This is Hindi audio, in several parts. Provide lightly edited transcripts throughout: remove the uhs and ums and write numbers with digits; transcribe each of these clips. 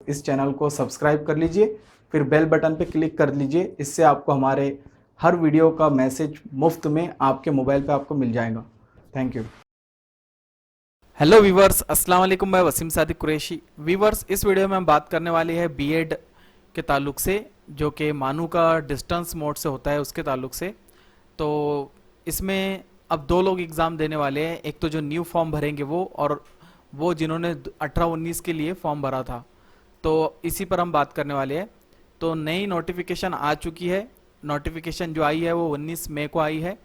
इस चैनल को सब्सक्राइब कर लीजिए, फिर बेल बटन पे क्लिक कर लीजिए। इससे आपको हमारे हर वीडियो का मैसेज मुफ्त में आपके मोबाइल पे आपको मिल जाएगा। Thank you. हेलो वीवर्स, अस्सलाम वालेकुम। मैं वसीम सादिक कुरैशी। वीवर्स, इस वीडियो में हम बात करने वाले हैं बीएड के ताल्लुक से, जो कि मानू का डिस्टेंस मोड से होता है उसके ताल्लुक से। तो इसमें अब दो लोग एग्ज़ाम देने वाले हैं, एक तो जो न्यू फॉर्म भरेंगे वो, और वो जिन्होंने 18-19 के लिए फॉर्म भरा था। तो इसी पर हम बात करने वाले हैं। तो नई नोटिफिकेशन आ चुकी है। नोटिफिकेशन जो आई है वो 19 मई को आई है,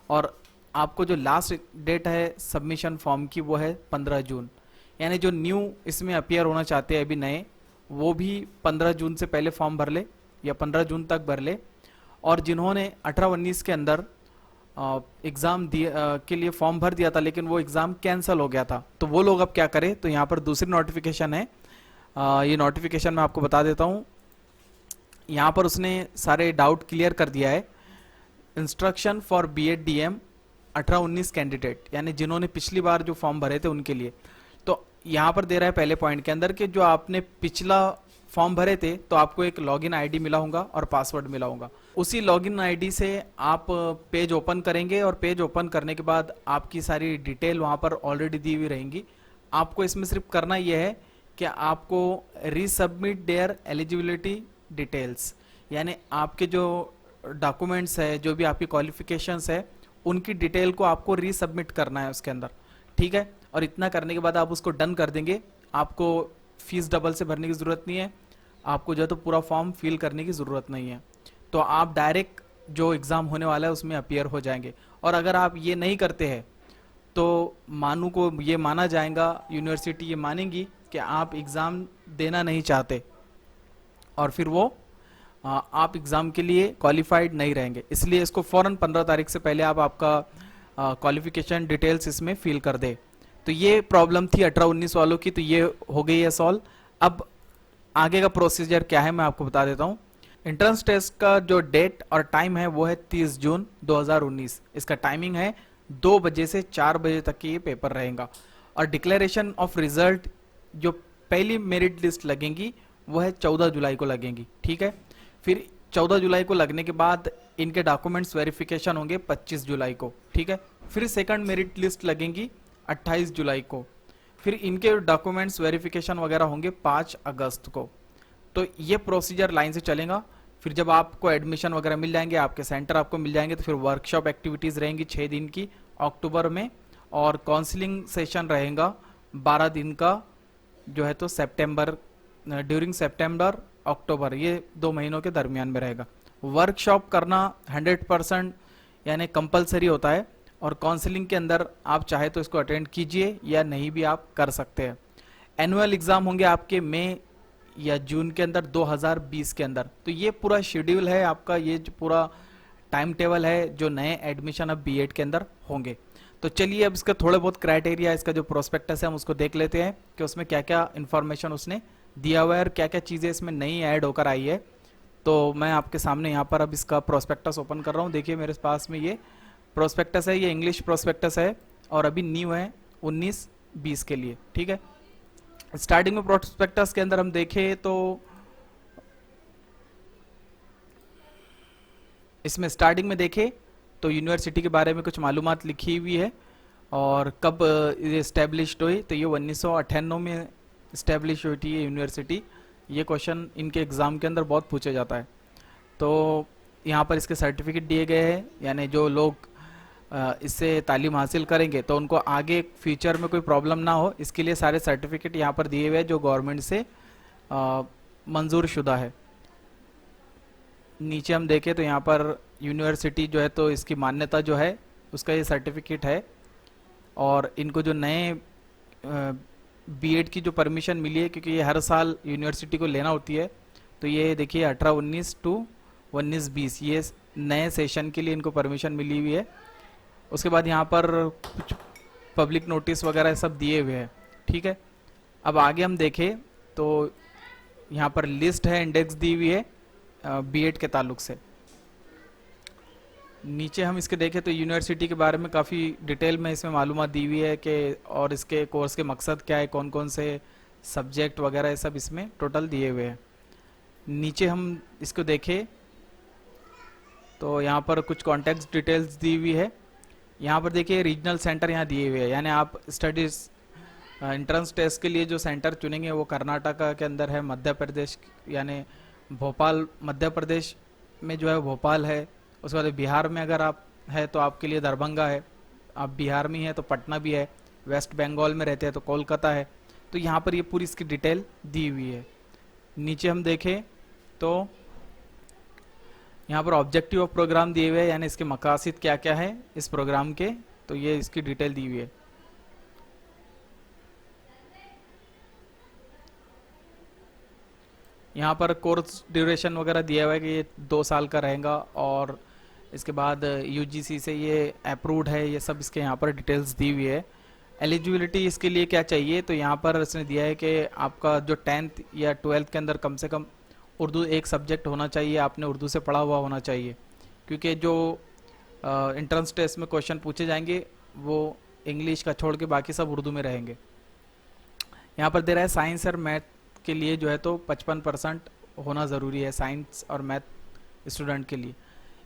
और आपको जो लास्ट डेट है सबमिशन फॉर्म की वो है 15 जून। यानी जो न्यू इसमें अपीयर होना चाहते हैं अभी नए, वो भी 15 जून से पहले फॉर्म भर ले या 15 जून तक भर ले। और जिन्होंने 18-19 के अंदर एग्ज़ाम के लिए फॉर्म भर दिया था लेकिन वो एग्ज़ाम कैंसिल हो गया था, तो वो लोग अब क्या करें। तो यहाँ पर दूसरी नोटिफिकेशन है। ये नोटिफिकेशन मैं आपको बता देता हूँ। यहाँ पर उसने सारे डाउट क्लियर कर दिया है। Instruction for BEd DM 18-19 candidate, यानी जिन्होंने पिछली बार जो फॉर्म भरे थे उनके लिए। तो यहाँ पर दे रहा है पहले पॉइंट के अंदर कि जो आपने पिछला फॉर्म भरे थे तो आपको एक लॉगिन आईडी मिला होगा और पासवर्ड मिला होगा। उसी लॉगिन आईडी से आप पेज ओपन करेंगे, और पेज ओपन करने के बाद आपकी सारी डिटेल वहाँ पर ऑलरेडी दी हुई रहेंगी। आपको इसमें सिर्फ करना यह है कि आपको रीसबमिट देयर एलिजिबिलिटी डिटेल्स, यानी आपके जो डॉक्यूमेंट्स है, जो भी आपकी क्वालिफिकेशंस है, उनकी डिटेल को आपको रीसबमिट करना है उसके अंदर। ठीक है, और इतना करने के बाद आप उसको डन कर देंगे। आपको फीस डबल से भरने की ज़रूरत नहीं है, आपको जो है तो पूरा फॉर्म फिल करने की ज़रूरत नहीं है। तो आप डायरेक्ट जो एग्ज़ाम होने वाला है उसमें अपीयर हो जाएंगे। और अगर आप ये नहीं करते हैं तो मानू को ये माना जाएगा, यूनिवर्सिटी ये मानेंगी कि आप एग्ज़ाम देना नहीं चाहते, और फिर वो आप एग्ज़ाम के लिए क्वालिफाइड नहीं रहेंगे। इसलिए इसको फ़ौरन 15 तारीख से पहले आप आपका क्वालिफिकेशन डिटेल्स इसमें फिल कर दे। तो ये प्रॉब्लम थी 18-19 वालों की, तो ये हो गई है सॉल्व। अब आगे का प्रोसीजर क्या है मैं आपको बता देता हूँ। एंट्रेंस टेस्ट का जो डेट और टाइम है वो है 30 जून 2019। इसका टाइमिंग है 2 बजे से 4 बजे तक की ये पेपर रहेगा। और डिक्लेरेशन ऑफ रिजल्ट जो पहली मेरिट लिस्ट लगेंगी वो है 14 जुलाई को लगेंगी। ठीक है, फिर 14 जुलाई को लगने के बाद इनके डॉक्यूमेंट्स वेरिफिकेशन होंगे 25 जुलाई को। ठीक है, फिर सेकंड मेरिट लिस्ट लगेंगी 28 जुलाई को, फिर इनके डॉक्यूमेंट्स वेरिफिकेशन वगैरह होंगे 5 अगस्त को। तो ये प्रोसीजर लाइन से चलेगा। फिर जब आपको एडमिशन वगैरह मिल जाएंगे, आपके सेंटर आपको मिल जाएंगे, तो फिर वर्कशॉप एक्टिविटीज़ रहेंगी 6 दिन की अक्टूबर में, और काउंसलिंग सेशन रहेगा 12 दिन का, जो है तो सितंबर, ड्यूरिंग सितंबर अक्टूबर, ये 2 महीनों के दरमियान में रहेगा। वर्कशॉप करना 100% यानी कंपलसरी होता है, और काउंसलिंग के अंदर आप चाहे तो इसको अटेंड कीजिए या नहीं भी आप कर सकते हैं। एनुअल एग्ज़ाम होंगे आपके मई या जून के अंदर 2020 के अंदर। तो ये पूरा शेड्यूल है आपका, ये जो पूरा टाइम टेबल है जो नए एडमिशन अब बीएड के अंदर होंगे। तो चलिए अब इसका थोड़े बहुत क्राइटेरिया, इसका जो प्रोस्पेक्टस है हम उसको देख लेते हैं कि उसमें क्या क्या इन्फॉर्मेशन उसने दिया हुआ है और क्या क्या चीज़ें इसमें नई ऐड होकर आई है। तो मैं आपके सामने यहाँ पर अब इसका प्रोस्पेक्टस ओपन कर रहा हूँ। देखिए मेरे पास में ये प्रोस्पेक्टस है, ये इंग्लिश प्रोस्पेक्टस है, और अभी न्यू है 19-20 के लिए। ठीक है, स्टार्टिंग में प्रोस्पेक्टस के अंदर हम देखें तो इसमें स्टार्टिंग में देखें तो यूनिवर्सिटी के बारे में कुछ मालूमात लिखी हुई है, और कब ये इस्टेब्लिश्ड हुई। तो ये 1998 में इस्टेब्लिश हुई थी ये यूनिवर्सिटी। ये क्वेश्चन इनके एग्ज़ाम के अंदर बहुत पूछा जाता है। तो यहाँ पर इसके सर्टिफिकेट दिए गए हैं, यानी जो लोग इससे तालीम हासिल करेंगे तो उनको आगे फ्यूचर में कोई प्रॉब्लम ना हो, इसके लिए सारे सर्टिफिकेट यहाँ पर दिए हुए हैं जो गवर्नमेंट से मंजूर शुदा है। नीचे हम देखें तो यहाँ पर यूनिवर्सिटी जो है तो इसकी मान्यता जो है उसका ये सर्टिफिकेट है, और इनको जो नए बीएड की जो परमिशन मिली है, क्योंकि ये हर साल यूनिवर्सिटी को लेना होती है। तो ये देखिए 18-19 टू 19-20 ये नए सेशन के लिए इनको परमिशन मिली हुई है। उसके बाद यहाँ पर कुछ पब्लिक नोटिस वगैरह सब दिए हुए हैं। ठीक है, अब आगे हम देखें तो यहाँ पर लिस्ट है, इंडेक्स दी हुई है बीएड के ताल्लुक से। नीचे हम इसके देखें तो यूनिवर्सिटी के बारे में काफ़ी डिटेल में इसमें मालूमात दी हुई है कि और इसके कोर्स के मकसद क्या है, कौन कौन से सब्जेक्ट वगैरह ये सब इसमें टोटल दिए हुए हैं। नीचे हम इसको देखें तो यहाँ पर कुछ कॉन्टेक्ट डिटेल्स दी हुई है। यहाँ पर देखिए रीजनल सेंटर यहाँ दिए हुए हैं, यानी आप स्टडीज एंट्रेंस टेस्ट के लिए जो सेंटर चुनेंगे वो कर्नाटका के अंदर है, मध्य प्रदेश यानी भोपाल मध्य प्रदेश में जो है भोपाल है। उसके बाद बिहार में अगर आप है तो आपके लिए दरभंगा है, आप बिहार में हैं तो पटना भी है, वेस्ट बंगाल में रहते हैं तो कोलकाता है। तो यहाँ पर ये पूरी इसकी डिटेल दी हुई है। नीचे हम देखें तो यहाँ पर ऑब्जेक्टिव ऑफ प्रोग्राम दिए हुए हैं, यानी इसके मकासद क्या क्या है इस प्रोग्राम के, तो ये इसकी डिटेल दी हुई है। यहाँ पर कोर्स ड्यूरेशन वगैरह दिया हुआ है कि ये 2 साल का रहेगा, और इसके बाद यूजीसी से ये अप्रूव्ड है, ये सब इसके यहाँ पर डिटेल्स दी हुई है। एलिजिबिलिटी इसके लिए क्या चाहिए, तो यहाँ पर इसने दिया है कि आपका जो 10th या 12th के अंदर कम से कम उर्दू एक सब्जेक्ट होना चाहिए, आपने उर्दू से पढ़ा हुआ होना चाहिए, क्योंकि जो एंट्रेंस टेस्ट में क्वेश्चन पूछे जाएंगे वो इंग्लिश का छोड़ के बाकी सब उर्दू में रहेंगे। यहाँ पर दे रहा है साइंस और मैथ के लिए जो है तो 55% होना ज़रूरी है, साइंस और मैथ स्टूडेंट के लिए।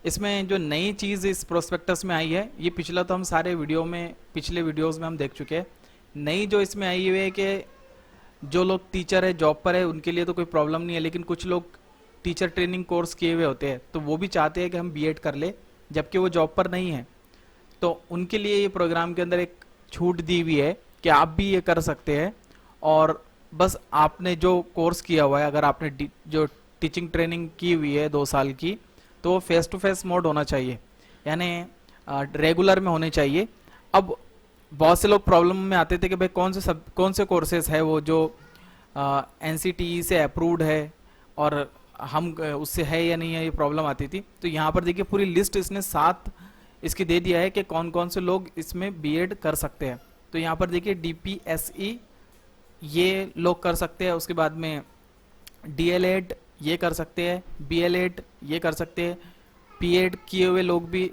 इसमें जो नई चीज़ इस प्रोस्पेक्टस में आई है, ये पिछला तो हम सारे पिछले वीडियोस में हम देख चुके हैं। नई जो इसमें आई हुई है कि जो लोग टीचर है, जॉब पर है, उनके लिए तो कोई प्रॉब्लम नहीं है, लेकिन कुछ लोग टीचर ट्रेनिंग कोर्स किए हुए होते हैं तो वो भी चाहते हैं कि हम बीएड कर ले, जबकि वो जॉब पर नहीं है। तो उनके लिए ये प्रोग्राम के अंदर एक छूट दी हुई है कि आप भी ये कर सकते हैं, और बस आपने जो कोर्स किया हुआ है, अगर आपने जो टीचिंग ट्रेनिंग की हुई है 2 साल की, तो फेस टू फेस मोड होना चाहिए, यानी रेगुलर में होने चाहिए। अब बहुत से लोग प्रॉब्लम में आते थे कि भाई कौन से कोर्सेज है वो जो एनसीटीई से अप्रूव्ड है और हम उससे है या नहीं है, ये प्रॉब्लम आती थी। तो यहाँ पर देखिए पूरी लिस्ट इसने 7 इसकी दे दिया है कि कौन कौन से लोग इसमें बीएड कर सकते हैं। तो यहाँ पर देखिए डीपीएसई ये लोग कर सकते हैं, उसके बाद में डीएलएड ये कर सकते हैं, बीएलएड ये कर सकते हैं, पीएड किए हुए लोग भी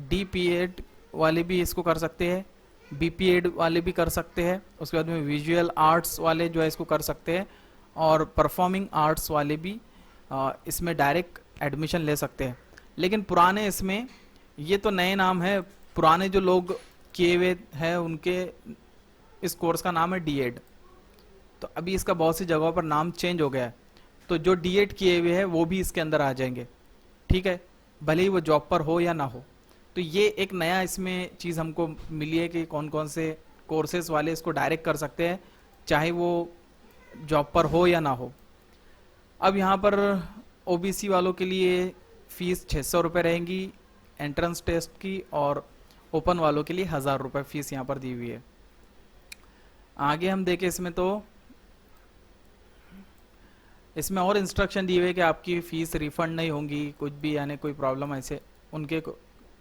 डीपीएड वाले भी इसको कर सकते हैं, बीपीएड वाले भी कर सकते हैं, उसके बाद में विजुअल आर्ट्स वाले जो है इसको कर सकते हैं, और परफॉर्मिंग आर्ट्स वाले भी इसमें डायरेक्ट एडमिशन ले सकते हैं। लेकिन पुराने इसमें ये तो नए नाम है, पुराने जो लोग किए हुए हैं उनके इस कोर्स का नाम है डीएड। तो अभी इसका बहुत सी जगहों पर नाम चेंज हो गया है, तो जो डीएड किए हुए हैं वो भी इसके अंदर आ जाएंगे, ठीक है, भले ही वो जॉब पर हो या ना हो। तो ये एक नया इसमें चीज़ हमको मिली है कि कौन कौन से कोर्सेज वाले इसको डायरेक्ट कर सकते हैं, चाहे वो जॉब पर हो या ना हो। अब यहाँ पर ओबीसी वालों के लिए फ़ीस 600 रुपये रहेंगी एंट्रेंस टेस्ट की, और ओपन वालों के लिए 1000 रुपये फीस यहाँ पर दी हुई है। आगे हम देखें इसमें तो इसमें और इंस्ट्रक्शन दिए हुए कि आपकी फ़ीस रिफ़ंड नहीं होंगी, कुछ भी यानी कोई प्रॉब्लम ऐसे उनके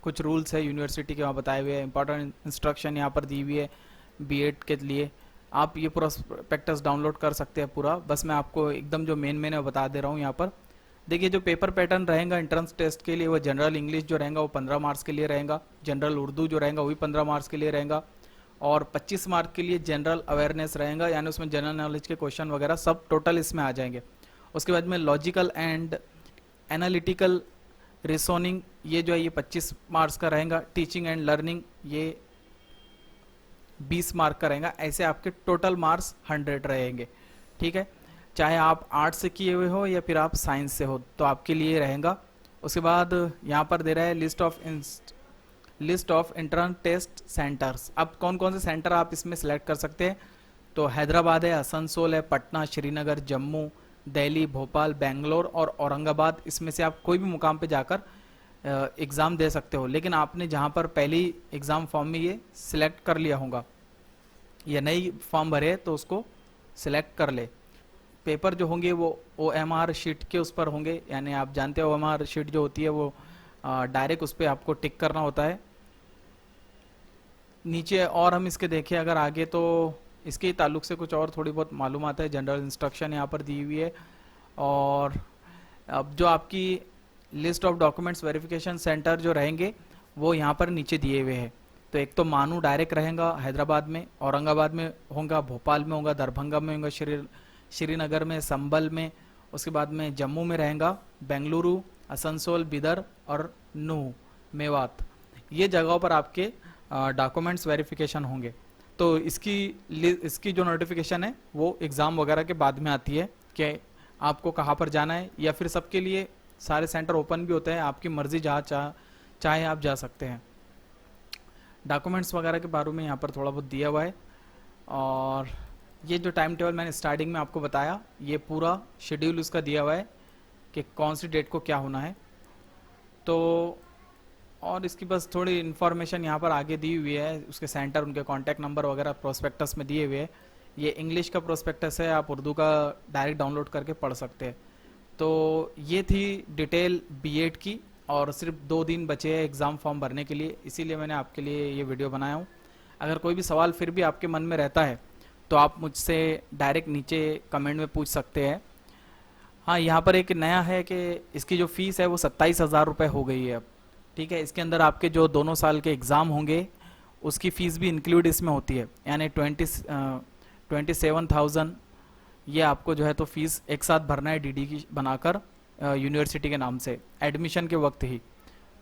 कुछ रूल्स है यूनिवर्सिटी के वहाँ बताए हुए हैं। इंपॉर्टेंट इंस्ट्रक्शन यहाँ पर दी हुई है बीएड के लिए। आप ये प्रोस्पेक्टस डाउनलोड कर सकते हैं पूरा, बस मैं आपको एकदम जो मेन है बता दे रहा हूँ। यहाँ पर देखिए जो पेपर पैटर्न रहेगा एंट्रेंस टेस्ट के लिए, वो जनरल इंग्लिश जो रहेगा वो 15 मार्क्स के लिए रहेगा, जनरल उर्दू जो रहेगा वो भी 15 मार्क्स के लिए रहेगा, और 25 मार्क के लिए जनरल अवेयरनेस रहेगा, यानी उसमें जनरल नॉलेज के क्वेश्चन वगैरह सब टोटल इसमें आ जाएंगे। उसके बाद में लॉजिकल एंड एनालिटिकल रिसोनिंग ये जो है ये 25 मार्क्स का रहेगा, टीचिंग एंड लर्निंग ये 20 मार्क का रहेगा। ऐसे आपके टोटल मार्क्स 100 रहेंगे, ठीक है, चाहे आप आर्ट्स से किए हुए हो या फिर आप साइंस से हो, तो आपके लिए रहेगा। उसके बाद यहाँ पर दे रहा है list of entrance test centres. अब कौन कौन से सेंटर आप इसमें सेलेक्ट कर सकते हैं, तो हैदराबाद है, आसनसोल है, पटना, श्रीनगर, जम्मू, दिल्ली, भोपाल, बेंगलोर और औरंगाबाद। इसमें से आप कोई भी मुकाम पे जाकर एग्ज़ाम दे सकते हो, लेकिन आपने जहाँ पर पहली एग्ज़ाम फॉर्म में ये सिलेक्ट कर लिया होगा या नई फॉर्म भरे तो उसको सिलेक्ट कर ले। पेपर जो होंगे वो OMR शीट के उस पर होंगे, यानी आप जानते हो OMR शीट जो होती है वो डायरेक्ट उस पर आपको टिक करना होता है। नीचे और हम इसके देखें अगर आगे, तो इसके ताल्लुक से कुछ और थोड़ी बहुत मालूमात है, जनरल इंस्ट्रक्शन यहाँ पर दी हुई है। और अब जो आपकी list of documents verification centre जो रहेंगे वो यहाँ पर नीचे दिए हुए हैं। तो एक तो मानू डायरेक्ट रहेगा हैदराबाद में, औरंगाबाद में होगा, भोपाल में होगा, दरभंगा में होगा, श्रीनगर में, संभल में, उसके बाद में जम्मू में रहेगा, बेंगलुरु, आसनसोल, बिदर और नूह, मेवात, ये जगहों पर आपके डॉक्यूमेंट्स वेरिफिकेशन होंगे। तो इसकी जो नोटिफिकेशन है वो एग्ज़ाम वगैरह के बाद में आती है कि आपको कहाँ पर जाना है, या फिर सबके लिए सारे सेंटर ओपन भी होते हैं, आपकी मर्ज़ी जहाँ चाहे आप जा सकते हैं। डॉक्यूमेंट्स वगैरह के बारे में यहाँ पर थोड़ा बहुत दिया हुआ है, और ये जो टाइम टेबल मैंने स्टार्टिंग में आपको बताया, ये पूरा शेड्यूल उसका दिया हुआ है कि कौन सी डेट को क्या होना है। तो और इसकी बस थोड़ी इन्फॉर्मेशन यहाँ पर आगे दी हुई है, उसके सेंटर, उनके कॉन्टैक्ट नंबर वगैरह प्रोस्पेक्टस में दिए हुए हैं। ये इंग्लिश का प्रोस्पेक्टस है, आप उर्दू का डायरेक्ट डाउनलोड करके पढ़ सकते हैं। तो ये थी डिटेल बीएड की, और सिर्फ 2 दिन बचे हैं एग्ज़ाम फॉर्म भरने के लिए, इसीलिए मैंने आपके लिए ये वीडियो बनाया हूँ। अगर कोई भी सवाल फिर भी आपके मन में रहता है तो आप मुझसे डायरेक्ट नीचे कमेंट में पूछ सकते हैं। हाँ, यहाँ पर एक नया है कि इसकी जो फ़ीस है वो 27,000 रुपये हो गई है अब, ठीक है। इसके अंदर आपके जो दोनों साल के एग्ज़ाम होंगे उसकी फ़ीस भी इंक्लूड इसमें होती है, यानी 27,000 ये आपको जो है तो फीस एक साथ भरना है डीडी की बनाकर यूनिवर्सिटी के नाम से एडमिशन के वक्त ही।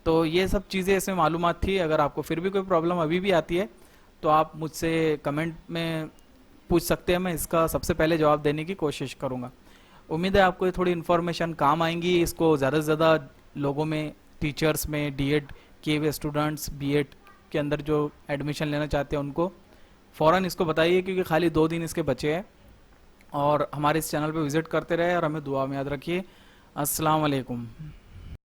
तो ये सब चीज़ें इसमें मालूमात थी। अगर आपको फिर भी कोई प्रॉब्लम अभी भी आती है तो आप मुझसे कमेंट में पूछ सकते हैं, मैं इसका सबसे पहले जवाब देने की कोशिश करूँगा। उम्मीद है आपको ये थोड़ी इन्फॉर्मेशन काम आएंगी, इसको ज़्यादा से ज़्यादा लोगों में, टीचर्स में, डीएड किए हुए स्टूडेंट्स, बीएड के अंदर जो एडमिशन लेना चाहते हैं उनको फ़ौरन इसको बताइए, क्योंकि खाली 2 दिन इसके बचे हैं। और हमारे इस चैनल पे विज़िट करते रहे और हमें दुआ में याद रखिए। अस्सलाम वालेकुम।